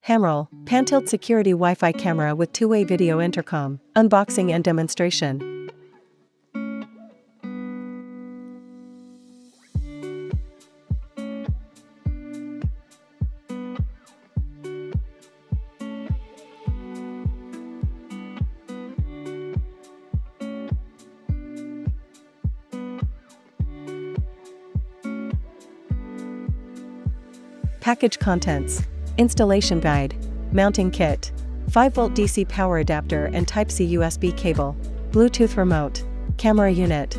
Hamrol, pan-tilt security Wi-Fi camera with two-way video intercom, unboxing and demonstration. Package contents. Installation guide, mounting kit, 5V DC power adapter and Type-C USB cable, Bluetooth remote, camera unit.